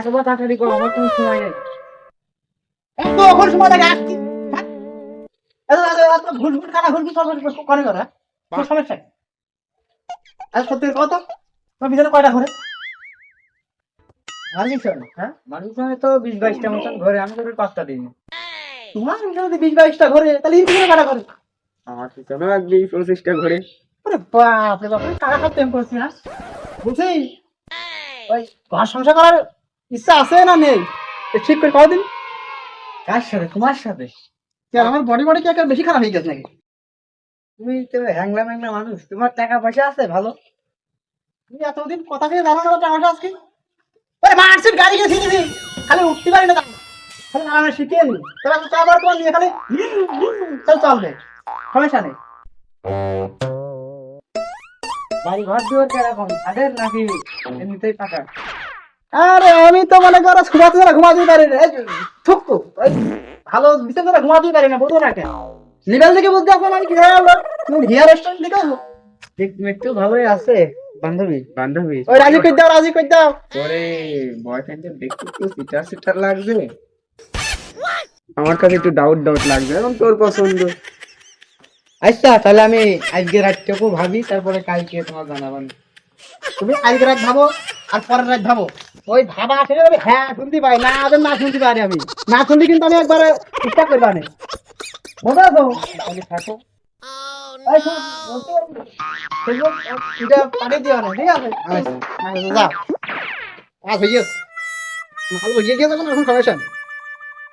টাকা টাকারি করো, আমার কোনো সময় নেই। এত ওখানে সময় লাগে আসছি। এত ঘুরঘুর খানা ঘুরঘুর করে করে তোর সমস্যা কি? আর সত্যি কথা তোমার ভিতরে কয়টা ঘরে মালিক শোনো, হ্যাঁ মালিক শোনে তো 20-22টা মতন ঘরে, আমি তোর পাঁচটা দিই। তোমার যদি 20-22টা ঘরে তাহলে ইনপুরে কয়টা ঘরে? আমার পিছনে 20-25টা ঘরে। আরে বাপ রে বাপ, টাকা খাতে আমি করছি না বলছি। ওই ঘর সংসার করার ইচ্ছা আছে না নেই? ঠিক করে কদিন। কার সাথে? তোমার সাথে? আমার বডি বডি কি একটা বেশি খারাপ হয়ে গেছে নাকি? তুমি তো হ্যাংলা ম্যাংলা মানুষ, তোমার টাকা পয়সা আছে ভালো। তুমি এতদিন কথা খেয়ে দাঁড়ানো টাকাটা আজকে ওই মার্কশিট গাড়ি গিয়ে শিখেছি, খালি উঠতে পারি না দাঁড়ানো, খালি দাঁড়ানো শিখিয়ে নি। তবে চারবার তোমার নিয়ে খালি চল চলবে, সমস্যা নেই। বাড়ি ঘর দুয়ার কিরকম, ছাদের নাকি এমনিতেই পাকা? আরে আমি তো মনে করো ঘুমাতে যারা ঘুমাতে পারি না, ঠুকতো ওই ভালো বিশেষ করে ঘুমাতেই পারি না, বুঝো না কেন লেভেল থেকে বুঝতে আসো না, আমি কি তুমি হেয়ার স্টাইল দেখো। একটু ভালোই আছে। বান্ধবী বান্ধবী ওই রাজি কই দাও, রাজি কই দাও। পরে বয়ফ্রেন্ডের দেখতে একটু সিটার সিটার লাগছে, আমার কাছে একটু ডাউট ডাউট লাগছে, এবং তোর পছন্দ। আচ্ছা তাহলে আমি আজকে রাতটুকু ভাবি, তারপরে কালকে তোমার জানাবেন। তুমি আজকে রাত ভাবো আর পরের রাত ভাবো, ওই ভাবা আসলে আমি হ্যাঁ শুনতে পাই না, আবার না শুনতে পারি, আমি না শুনলে কিন্তু আমি একবারে চেষ্টা করবা না, বুঝতে পারছো? তাহলে থাকো। এই শোন, বলতে পারবো? ফেসবুক এটা পাঠিয়ে দিও না, ঠিক আছে? আচ্ছা। যাও, আজ হয়ে গেছে, ভালো হয়ে গেছে, এখন সমস্যা নেই।